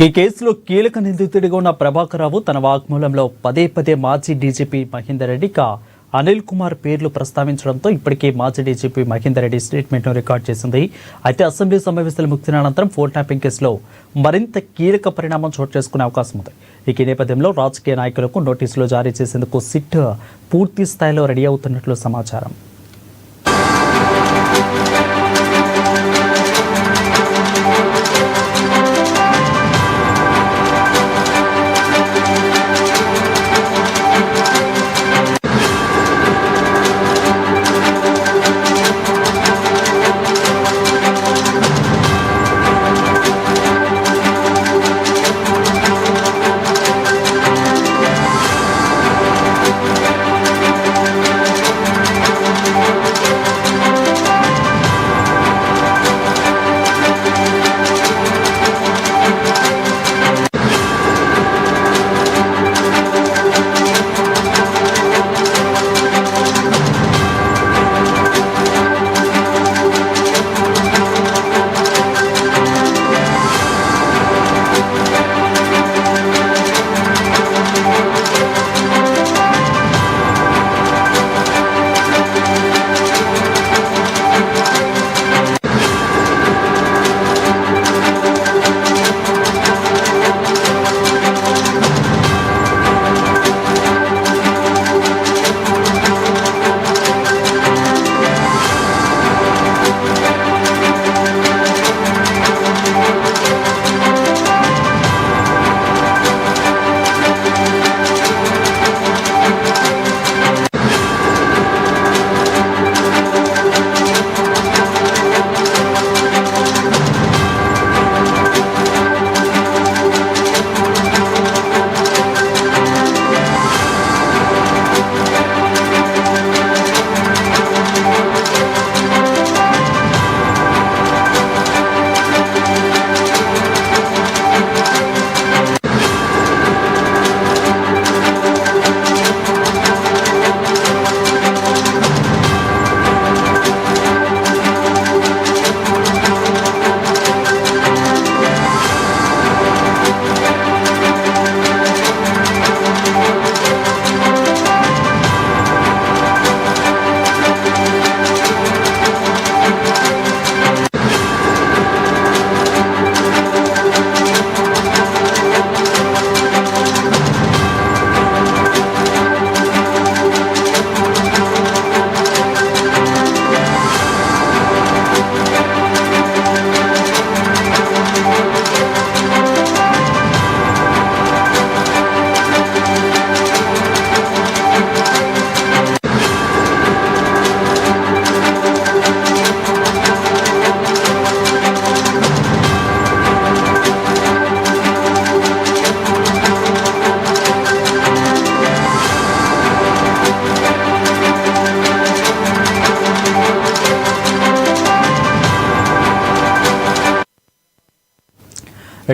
ఈ కేసులో కీలక నిందితుడిగా ఉన్న ప్రభాకర్ రావు తన వాగ్మూలంలో పదే పదే మాజీ డీజీపీ మహేందర్ రెడ్డి అనిల్ కుమార్ పేర్లు ప్రస్తావించడంతో ఇప్పటికే మాజీ డీజీపీ మహేందర్ రెడ్డి స్టేట్మెంట్ను రికార్డ్ చేసింది. అయితే అసెంబ్లీ సమావేశాలు ముగిసిన అనంతరం ఫోన్ ట్యాపింగ్ కేసులో మరింత కీలక పరిణామం చోటు చేసుకునే అవకాశం ఉంది. ఈ నేపథ్యంలో రాజకీయ నాయకులకు నోటీసులు జారీ చేసేందుకు సిట్ పూర్తి స్థాయిలో రెడీ అవుతున్నట్లు సమాచారం.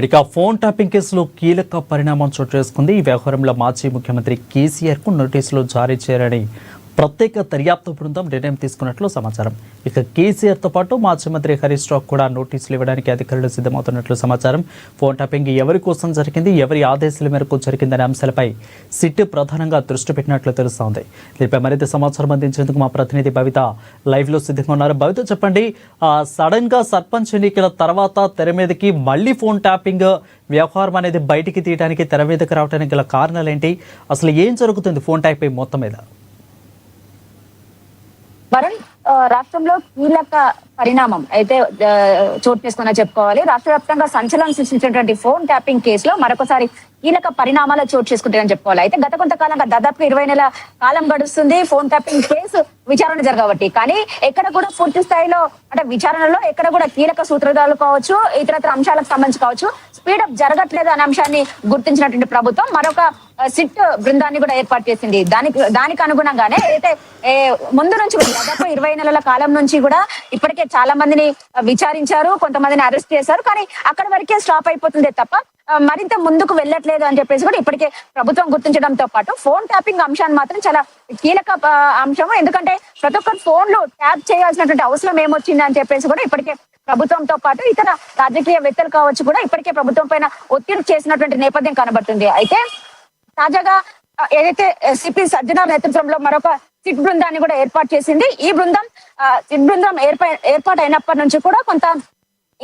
ఇక ఫోన్ ట్యాపింగ్ కేసులో కీలక పరిణామం చోటు చేసుకుంది. ఈ వ్యవహారంలో మాజీ ముఖ్యమంత్రి కేసీఆర్కు నోటీసులు జారీ చేయాలని ప్రత్యేక దర్యాప్తు బృందం నిర్ణయం తీసుకున్నట్లు సమాచారం. ఇక కేసీఆర్తో పాటు మాజీ మంత్రి హరీష్ రావు కూడా నోటీసులు ఇవ్వడానికి అధికారులు సిద్ధమవుతున్నట్లు సమాచారం. ఫోన్ ట్యాపింగ్ ఎవరి కోసం జరిగింది, ఎవరి ఆదేశాల మేరకు జరిగిందనే అంశాలపై సిట్ ప్రధానంగా దృష్టి పెట్టినట్లు తెలుస్తోంది. దీనిపై మరింత సమాచారం అందించేందుకు మా ప్రతినిధి భవిత లైవ్లో సిద్ధంగా ఉన్నారు. భవిత, చెప్పండి, సడన్గా సర్పంచ్ ఎన్నికల తర్వాత తెర మీదకి మళ్ళీ ఫోన్ ట్యాపింగ్ వ్యవహారం అనేది బయటికి తీయడానికి, తెర మీదకి రావడానికి గల కారణాలు ఏంటి? అసలు ఏం జరుగుతుంది ఫోన్ ట్యాపింగ్ మొత్తం మీద? వరుణ్, రాష్ట్రంలో కీలక పరిణామం అయితే చోటు చేసుకున్నా చెప్పుకోవాలి. రాష్ట్ర వ్యాప్తంగా సంచలనం సృష్టించినటువంటి ఫోన్ ట్యాపింగ్ కేసులో మరొకసారి కీలక పరిణామాలు చోటు చేసుకుంటాయని చెప్పుకోవాలి. అయితే గత కొంతకాలంగా దాదాపు 20 నెలల కాలం గడుస్తుంది ఫోన్ ట్యాపింగ్ కేసు విచారణ జరగబట్టి. కానీ ఎక్కడ కూడా పూర్తి స్థాయిలో అంటే విచారణలో ఎక్కడ కూడా కీలక సూత్రధారులు కావచ్చు, ఇతరత్ర అంశాలకు సంబంధించి కావచ్చు, స్పీడప్ జరగట్లేదు అనే అంశాన్ని గుర్తించినటువంటి ప్రభుత్వం మరొక సిట్ బృందాన్ని కూడా ఏర్పాటు చేసింది. దానికి అనుగుణంగానే అయితే ముందు నుంచి దాదాపు 20 నెలల కాలం నుంచి కూడా ఇప్పటికే చాలా మందిని విచారించారు, కొంతమందిని అరెస్ట్ చేశారు. కానీ అక్కడ వరకే స్టాప్ అయిపోతుందే తప్ప మరింత ముందుకు వెళ్ళట్లేదు అని చెప్పేసి కూడా ఇప్పటికే ప్రభుత్వం గుర్తించడంతో పాటు ఫోన్ ట్యాపింగ్ అంశాన్ని మాత్రం చాలా కీలక అంశం. ఎందుకంటే ప్రతి ఒక్కరు ఫోన్లు ట్యాప్ చేయాల్సినటువంటి అవసరం ఏమొచ్చింది అని చెప్పేసి కూడా ఇప్పటికే ప్రభుత్వంతో పాటు ఇతర రాజకీయవేత్తలు కావచ్చు కూడా ఇప్పటికే ప్రభుత్వం పైన ఒత్తిడి చేసినటువంటి నేపథ్యం కనబడుతుంది. అయితే తాజాగా ఏదైతే సిపి సజ్జనార్ నేతృత్వంలో మరొక సిట్ బృందాన్ని కూడా ఏర్పాటు చేసింది. ఈ సిట్ బృందం ఏర్పాటు అయినప్పటి నుంచి కూడా కొంత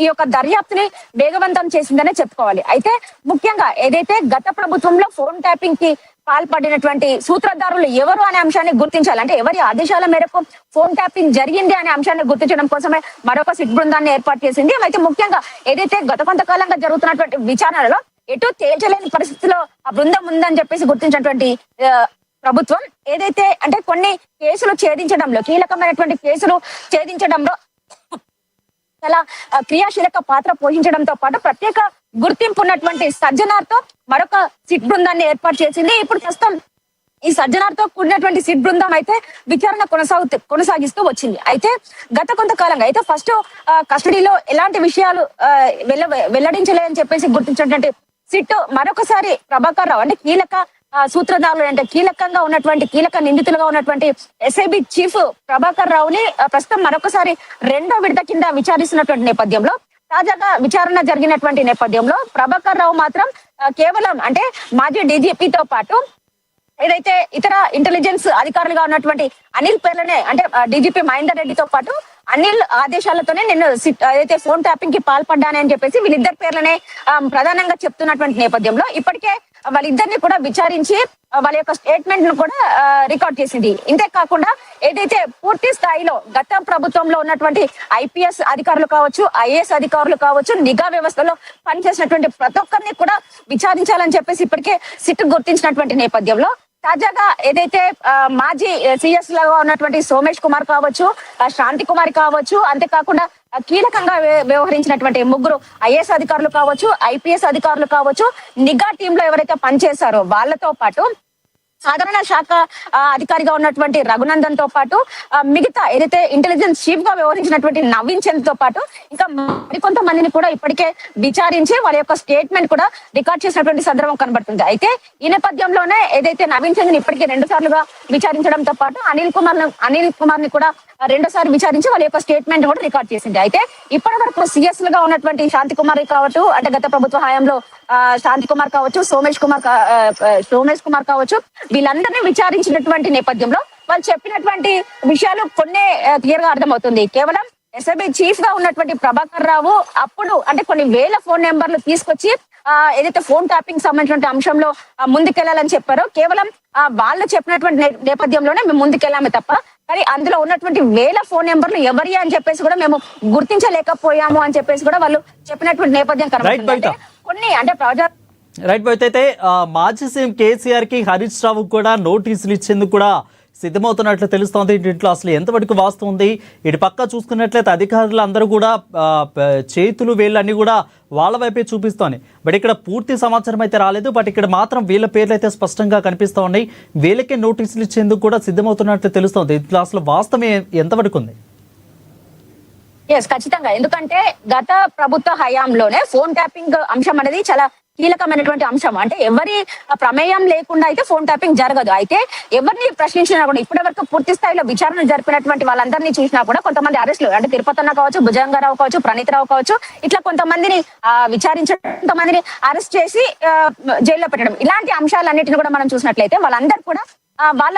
ఈ యొక్క దర్యాప్తుని వేగవంతం చేసిందనే చెప్పుకోవాలి. అయితే ముఖ్యంగా ఏదైతే గత ప్రభుత్వంలో ఫోన్ ట్యాపింగ్ కి పాల్పడినటువంటి సూత్రధారులు ఎవరు అనే అంశాన్ని గుర్తించాలి. అంటే ఎవరి ఆదేశాల మేరకు ఫోన్ ట్యాపింగ్ జరిగింది అనే అంశాన్ని గుర్తించడం కోసమే మరొక సిట్ బృందాన్ని ఏర్పాటు చేసింది. అయితే ముఖ్యంగా ఏదైతే గత కొంతకాలంగా జరుగుతున్నటువంటి విచారణలో ఎటు తేల్చలేని పరిస్థితిలో ఆ బృందం ఉందని చెప్పేసి గుర్తించినటువంటి ప్రభుత్వం ఏదైతే అంటే కొన్ని కేసులు ఛేదించడంలో కీలకమైనటువంటి కేసులు ఛేదించడంలో చాలా క్రియాశీలక పాత్ర పోషించడంతో పాటు ప్రత్యేక గుర్తింపు ఉన్నటువంటి సజ్జనార్ తో మరొక సిట్ బృందాన్ని ఏర్పాటు చేసింది. ఇప్పుడు ప్రస్తుతం ఈ సజ్జనార్ తో కూడినటువంటి సిట్ బృందం అయితే విచారణ కొనసాగిస్తూ వచ్చింది. అయితే గత కొంతకాలంగా అయితే ఫస్ట్ కస్టడీలో ఎలాంటి విషయాలు వెల్లడించలేదని చెప్పేసి గుర్తించినటువంటి సిట్ మరొకసారి ప్రభాకర్ రావు అంటే కీలక సూత్రధారులు అంటే కీలకంగా ఉన్నటువంటి కీలక నిందితులుగా ఉన్నటువంటి ఎస్ఐబి చీఫ్ ప్రభాకర్ రావుని ప్రస్తుతం మరొకసారి రెండో విడత కింద విచారిస్తున్నటువంటి నేపథ్యంలో తాజాగా విచారణ జరిగినటువంటి నేపథ్యంలో ప్రభాకర్ రావు మాత్రం కేవలం అంటే మాజీ డీజీపీతో పాటు ఏదైతే ఇతర ఇంటెలిజెన్స్ అధికారులుగా ఉన్నటువంటి అనిల్ పేర్లనే అంటే డీజీపీ మహేందర్ రెడ్డితో పాటు అనిల్ ఆదేశాలతోనే నేను ఏదైతే ఫోన్ ట్యాపింగ్ కి పాల్పడ్డానని చెప్పేసి వీళ్ళిద్దరి పేర్లనే ప్రధానంగా చెప్తున్నటువంటి నేపథ్యంలో ఇప్పటికే వాళ్ళిద్దరిని కూడా విచారించి వాళ్ళ యొక్క స్టేట్మెంట్ ను కూడా రికార్డ్ చేసింది. ఇంతే కాకుండా ఏదైతే పూర్తి స్థాయిలో గత ప్రభుత్వంలో ఉన్నటువంటి ఐపీఎస్ అధికారులు కావచ్చు, ఐఏఎస్ అధికారులు కావచ్చు, నిఘా వ్యవస్థలో పనిచేసినటువంటి ప్రతి ఒక్కరిని కూడా విచారించాలని చెప్పేసి ఇప్పటికే సిట్ గుర్తించినటువంటి నేపథ్యంలో తాజాగా ఏదైతే మాజీ సిఎస్ లాగా ఉన్నటువంటి సోమేష్ కుమార్ కావచ్చు, శాంతి కుమార్ కావచ్చు, అంతేకాకుండా కీలకంగా వ్యవహరించినటువంటి ముగ్గురు ఐఏఎస్ అధికారులు కావచ్చు, ఐపీఎస్ అధికారులు కావచ్చు, నిఘా టీమ్ లో ఎవరైతే పనిచేశారో వాళ్ళతో పాటు సాధారణ శాఖ అధికారిగా ఉన్నటువంటి రఘునందన్ తో పాటు మిగతా ఏదైతే ఇంటెలిజెన్స్ చీఫ్ గా వ్యవహరించినటువంటి నవీన్ చంద్ తో పాటు ఇంకా మరికొంత మందిని కూడా ఇప్పటికే విచారించి వాళ్ళ యొక్క స్టేట్మెంట్ కూడా రికార్డ్ చేసినటువంటి సందర్భం కనబడుతుంది. అయితే ఈ నేపథ్యంలోనే ఏదైతే నవీన్ చంద్ ని ఇప్పటికే 2 సార్లుగా విచారించడంతో పాటు అనిల్ కుమార్ ని కూడా 2సారి విచారించి వాళ్ళ యొక్క స్టేట్మెంట్ కూడా రికార్డ్ చేసింది. అయితే ఇప్పటి వరకు సిఎస్ లుగా ఉన్నటువంటి శాంతి కుమార్ కావచ్చు అంటే గత ప్రభుత్వ హయాంలో శాంతి కుమార్ కావచ్చు, సోమేష్ కుమార్ కావచ్చు, వీళ్ళందరినీ విచారించినటువంటి నేపథ్యంలో వాళ్ళు చెప్పినటువంటి విషయాలు కొన్ని క్లియర్ గా అర్థమవుతుంది. కేవలం ఎస్ఐబి చీఫ్ గా ఉన్నటువంటి ప్రభాకర్ రావు అప్పుడు అంటే కొన్ని వేల ఫోన్ నెంబర్లు తీసుకొచ్చి ఏదైతే ఫోన్ ట్యాపింగ్ సంబంధించిన అంశంలో ముందుకెళ్లాలని చెప్పారో కేవలం వాళ్ళు చెప్పినటువంటి నేపథ్యంలోనే మేము ముందుకెళ్ళామే తప్ప కానీ అందులో ఉన్నటువంటి వేల ఫోన్ నెంబర్లు ఎవరి అని చెప్పేసి కూడా మేము గుర్తించలేకపోయాము అని చెప్పేసి కూడా వాళ్ళు చెప్పినటువంటి నేపథ్యం కనబడుతుంది. కొన్ని అంటే రైట్ అయితే మాజీ సీఎం కేసీఆర్ కి హరీష్ రావు కూడా నోటీసులు ఇచ్చేందుకు కూడా సిద్ధమవుతున్నట్లు తెలుస్తోంది. దీంట్లో అసలు ఎంతవరకు వాస్తవం ఉంది? ఇటు పక్క చూసుకున్నట్లయితే అధికారులు అందరూ కూడా చేతులు వేళ్ళన్నీ కూడా వాళ్ళ వైపే చూపిస్తోంది. బట్ ఇక్కడ పూర్తి సమాచారం అయితే రాలేదు. బట్ ఇక్కడ మాత్రం వీళ్ళ పేర్లు అయితే స్పష్టంగా కనిపిస్తూ ఉన్నాయి. వీళ్ళకే నోటీసులు ఇచ్చేందుకు కూడా సిద్ధమవుతున్నట్లు తెలుస్తోంది. ఇట్లా అసలు వాస్తవం ఎంతవరకు ఉంది? ఖచ్చితంగా, ఎందుకంటే గత ప్రభుత్వ హయాంలోనే ఫోన్ ట్యాపింగ్ అంశం అనేది చాలా కీలకమైనటువంటి అంశం. అంటే ఎవరి ప్రమేయం లేకుండా అయితే ఫోన్ ట్యాపింగ్ జరగదు. అయితే ఎవరిని ప్రశ్నించినా కూడా ఇప్పటి వరకు పూర్తి స్థాయిలో విచారణ జరిపినటువంటి వాళ్ళందరినీ చూసినా కూడా కొంతమంది అరెస్టులు అంటే తిరుపతన్న కావచ్చు, భుజంగారావు కావచ్చు, ప్రణీత్ రావు కావచ్చు, ఇట్లా కొంతమందిని విచారించడం, కొంతమందిని అరెస్ట్ చేసి జైల్లో పెట్టడం, ఇలాంటి అంశాలన్నిటిని కూడా మనం చూసినట్లయితే వాళ్ళందరూ కూడా వాళ్ళ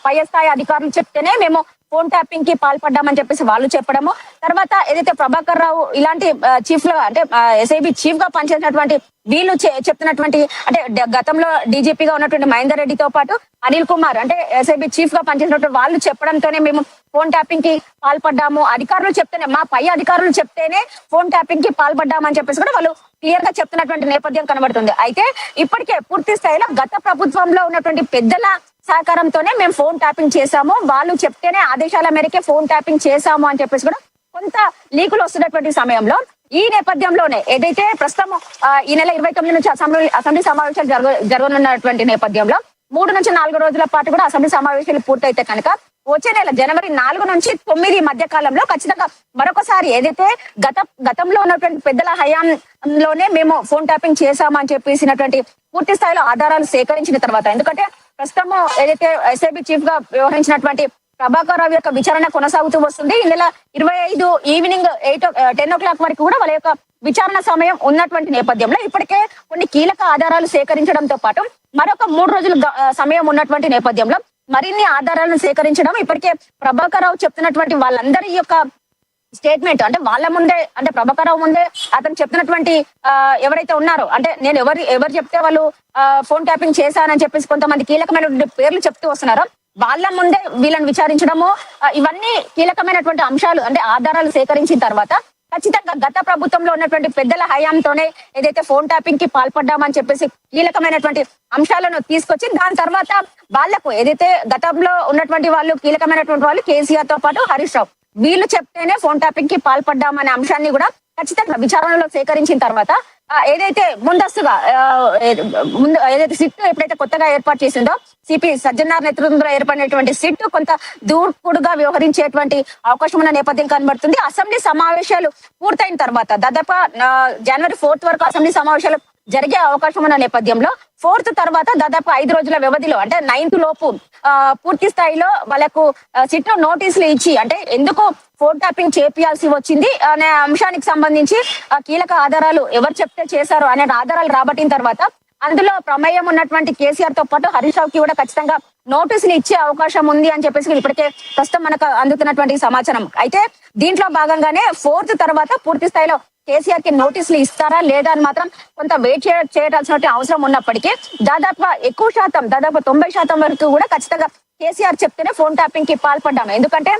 పై స్థాయి అధికారులు చెప్తేనే మేము ఫోన్ ట్యాపింగ్ కి పాల్పడ్డామని చెప్పేసి వాళ్ళు చెప్పడము. తర్వాత ఏదైతే ప్రభాకర్ రావు ఇలాంటి చీఫ్ గా అంటే ఎస్ఐబి చీఫ్ గా పనిచేసినటువంటి వీళ్ళు చెప్తున్నటువంటి అంటే గతంలో డీజీపీగా ఉన్నటువంటి మహేందర్ రెడ్డితో పాటు అనిల్ కుమార్ అంటే ఎస్ఐబి చీఫ్ గా పనిచేసినటువంటి వాళ్ళు చెప్పడంతోనే మేము ఫోన్ ట్యాపింగ్ కి పాల్పడ్డాము, అధికారులు చెప్తేనే మా పై అధికారులు చెప్తేనే ఫోన్ ట్యాపింగ్ కి పాల్పడ్డామని చెప్పేసి కూడా వాళ్ళు క్లియర్ గా చెప్తున్నటువంటి నేపథ్యం కనబడుతుంది. అయితే ఇప్పటికే పూర్తి స్థాయిలో గత ప్రభుత్వంలో ఉన్నటువంటి పెద్దల సహకారంతోనే మేము ఫోన్ ట్యాపింగ్ చేశాము, వాళ్ళు చెప్తేనే ఆదేశాల మేరకే ఫోన్ ట్యాపింగ్ చేశాము అని చెప్పేసి కూడా కొంత లీకులు వస్తున్నటువంటి సమయంలో ఈ నేపథ్యంలోనే ఏదైతే ప్రస్తుతం ఈ నెల 29 నుంచి అసెంబ్లీ సమావేశాలు జరగనున్నటువంటి నేపథ్యంలో 3 నుంచి 4 రోజుల పాటు కూడా అసెంబ్లీ సమావేశాలు పూర్తయితే కనుక వచ్చే నెల జనవరి 4 నుంచి 9 మధ్య కాలంలో ఖచ్చితంగా మరొకసారి ఏదైతే గతంలో ఉన్నటువంటి పెద్దల హయాంలోనే మేము ఫోన్ ట్యాపింగ్ చేశామని చెప్పేసినటువంటి పూర్తి స్థాయిలో ఆధారాలు సేకరించిన తర్వాత, ఎందుకంటే ప్రస్తుతం ఏదైతే ఎస్ఐబి చీఫ్ గా వ్యవహరించినటువంటి ప్రభాకర్ రావు యొక్క విచారణ కొనసాగుతూ వస్తుంది. ఈ నెల 25 ఈవినింగ్ 10 o'clock వరకు కూడా వాళ్ళ యొక్క విచారణ సమయం ఉన్నటువంటి నేపథ్యంలో ఇప్పటికే కొన్ని కీలక ఆధారాలు సేకరించడంతో పాటు మరొక 3 రోజులు సమయం ఉన్నటువంటి నేపథ్యంలో మరిన్ని ఆధారాలను సేకరించడం, ఇప్పటికే ప్రభాకర్ రావు చెప్తున్నటువంటి వాళ్ళందరి యొక్క స్టేట్మెంట్ అంటే వాళ్ళ ముందే, అంటే ప్రభాకర్ రావు ముందే అతను చెప్తున్నటువంటి ఎవరైతే ఉన్నారో, అంటే నేను ఎవరు చెప్తే వాళ్ళు ఫోన్ ట్యాపింగ్ చేశానని చెప్పేసి కొంతమంది కీలకమైనటువంటి పేర్లు చెప్తూ వస్తున్నారో వాళ్ళ ముందే వీళ్ళని విచారించడము, ఇవన్నీ కీలకమైనటువంటి అంశాలు, అంటే ఆధారాలు సేకరించిన తర్వాత ఖచ్చితంగా గత ప్రభుత్వంలో ఉన్నటువంటి పెద్దల హయాంతోనే ఏదైతే ఫోన్ ట్యాపింగ్ కి పాల్పడ్డామని చెప్పేసి కీలకమైనటువంటి అంశాలను తీసుకొచ్చి దాని తర్వాత వాళ్లకు ఏదైతే గతంలో ఉన్నటువంటి వాళ్ళు కీలకమైనటువంటి వాళ్ళు కేసీఆర్ తో పాటు హరీష్ రావు వీళ్ళు చెప్తేనే ఫోన్ ట్యాపింగ్ కి పాల్పడ్డామనే అంశాన్ని కూడా ఖచ్చితంగా విచారణలో సేకరించిన తర్వాత ఏదైతే ముందస్తుగా ఏదైతే సిట్ ఎప్పుడైతే కొత్తగా ఏర్పాటు చేసిందో సిపి సజ్జనార్ నేతృత్వంలో ఏర్పడినటువంటి సిట్ కొంత దూకుడుగా వ్యవహరించేటువంటి అవకాశం ఉన్న నేపథ్యం కనబడుతుంది. అసెంబ్లీ సమావేశాలు పూర్తయిన తర్వాత దాదాపు జనవరి 4th వరకు అసెంబ్లీ సమావేశాలు జరిగే అవకాశం ఉన్న నేపథ్యంలో 4th తర్వాత దాదాపు 5 రోజుల వ్యవధిలో అంటే 9th లోపు పూర్తి స్థాయిలో వాళ్ళకు సిట్ నోటీసులు ఇచ్చి, అంటే ఎందుకు ఫోన్ ట్యాపింగ్ చేపియాల్సి వచ్చింది అనే అంశానికి సంబంధించి కీలక ఆధారాలు ఎవరు చెప్తే చేశారు అనే ఆధారాలు రాబట్టిన తర్వాత అందులో ప్రమేయం ఉన్నటువంటి కేసీఆర్ తో పాటు హరీష్ రావుకి కూడా ఖచ్చితంగా నోటీసులు ఇచ్చే అవకాశం ఉంది అని చెప్పేసి ఇప్పటికే ప్రస్తుతం మనకు అందుతున్నటువంటి సమాచారం. అయితే దీంట్లో భాగంగానే 4th తర్వాత పూర్తి స్థాయిలో కేసీఆర్ కి నోటీసులు ఇస్తారా లేదా అని మాత్రం కొంత వెయిట్ చేయాల్సిన అవసరం ఉన్నప్పటికీ దాదాపు ఎక్కువ శాతం, దాదాపు 90% వరకు కూడా ఖచ్చితంగా కేసీఆర్ చెప్తేనే ఫోన్ ట్యాపింగ్ కి పాల్పడ్డాము. ఎందుకంటే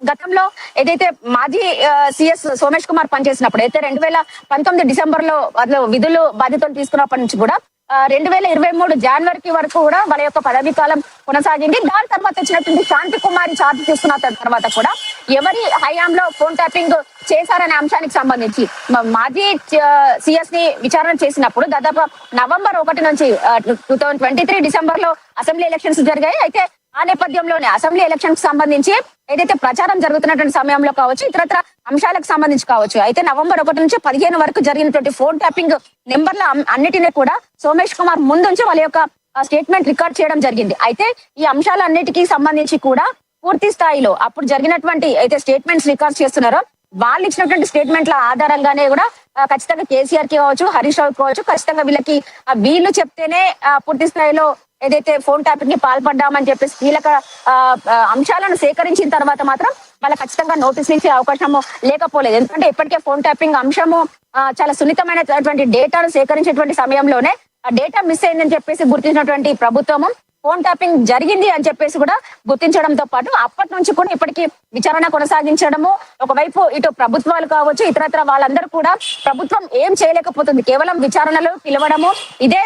గతంలో ఏదైతే మాజీ సిఎస్ సోమేష్ కుమార్ పనిచేసినప్పుడు అయితే 2019 డిసెంబర్ లో విధులు బాధ్యతలు తీసుకున్నప్పటి నుంచి కూడా 2023 జనవరికి వరకు కూడా వాళ్ళ యొక్క పదవీ కాలం కొనసాగింది. దాని తర్వాత వచ్చినటువంటి శాంతి కుమారి చార్జ్ తీసుకున్న తర్వాత కూడా ఎవరి హయాంలో ఫోన్ ట్యాపింగ్ చేశారనే అంశానికి సంబంధించి మాజీ సిఎస్ ని విచారణ చేసినప్పుడు దాదాపు నవంబర్ 1 నుంచి 2023 డిసెంబర్ లో అసెంబ్లీ ఎలక్షన్స్ జరిగాయి. అయితే ఆ నేపథ్యంలోనే అసెంబ్లీ ఎలక్షన్ కి సంబంధించి ఏదైతే ప్రచారం జరుగుతున్నటువంటి సమయంలో కావచ్చు, ఇతరత్ర అంశాలకు సంబంధించి కావచ్చు, అయితే నవంబర్ 1 నుంచి 15 వరకు జరిగినటువంటి ఫోన్ ట్యాపింగ్ నెంబర్ల అన్నిటినీ కూడా సోమేష్ కుమార్ ముందుంచి వాళ్ళ యొక్క స్టేట్మెంట్ రికార్డ్ చేయడం జరిగింది. అయితే ఈ అంశాలన్నిటికీ సంబంధించి కూడా పూర్తి స్థాయిలో అప్పుడు జరిగినటువంటి అయితే స్టేట్మెంట్స్ రికార్డ్ చేస్తున్నారో వాళ్ళు ఇచ్చినటువంటి స్టేట్మెంట్ల ఆధారంగానే కూడా ఖచ్చితంగా కేసీఆర్ కి కావచ్చు, హరీష్ రావు కావచ్చు, ఖచ్చితంగా వీళ్ళు చెప్తేనే పూర్తి స్థాయిలో ఏదైతే ఫోన్ ట్యాపింగ్ కి పాల్పడ్డామని చెప్పేసి కీలక అంశాలను సేకరించిన తర్వాత మాత్రం వాళ్ళకి ఖచ్చితంగా నోటీసులు ఇచ్చే అవకాశము లేకపోలేదు. ఎందుకంటే ఇప్పటికే ఫోన్ ట్యాపింగ్ అంశము చాలా సున్నితమైనటువంటి డేటాను సేకరించేటువంటి సమయంలోనే ఆ డేటా మిస్ అయిందని చెప్పేసి గుర్తించినటువంటి ప్రభుత్వము ఫోన్ ట్యాపింగ్ జరిగింది అని చెప్పేసి కూడా గుర్తించడంతో పాటు అప్పటి నుంచి కూడా ఇప్పటికీ విచారణ కొనసాగించడము, ఒకవైపు ఇటు ప్రభుత్వాలు కావచ్చు, ఇతరత్ర వాళ్ళందరూ కూడా ప్రభుత్వం ఏం చేయలేకపోతుంది, కేవలం విచారణలు పిలవడము ఇదే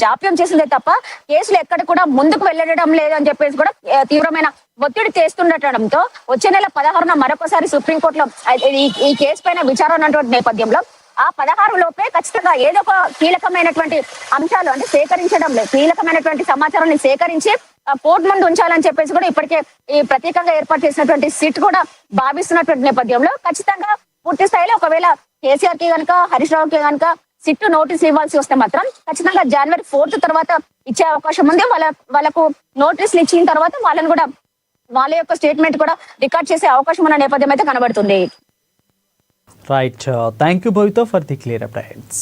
జాప్యం చేసిందే తప్ప కేసులు ఎక్కడ కూడా ముందుకు వెళ్ళడం లేదు అని చెప్పేసి కూడా తీవ్రమైన ఒత్తిడి చేస్తుండటంతో వచ్చే నెల 16న మరొకసారి సుప్రీంకోర్టులో ఈ కేసు పైన విచారణ ఉన్నటువంటి నేపథ్యంలో ఆ 16 లోపే ఖచ్చితంగా ఏదో ఒక కీలకమైనటువంటి అంశాలు అంటే సేకరించడం లేదు, కీలకమైనటువంటి సమాచారాన్ని సేకరించి కోర్టు ముందు ఉంచాలని చెప్పేసి కూడా ఇప్పటికే ఈ ప్రత్యేకంగా ఏర్పాటు చేసినటువంటి సిట్ కూడా భావిస్తున్నటువంటి నేపథ్యంలో ఖచ్చితంగా పూర్తి స్థాయిలో ఒకవేళ కేసీఆర్ కి కనుక హరీష్ రావుకి కనుక సిట్ నోటీస్ ఇవ్వాల్సి వస్తే మాత్రం ఖచ్చితంగా జనవరి 4th తర్వాత ఇచ్చే అవకాశం ఉంది. వాళ్ళకు నోటీసులు ఇచ్చిన తర్వాత వాళ్ళని కూడా వాళ్ళ యొక్క స్టేట్మెంట్ కూడా రికార్డ్ చేసే అవకాశం ఉన్న నేపథ్యం అయితే కనబడుతుంది. Right. Thank you, Bhavita, for the clear updates.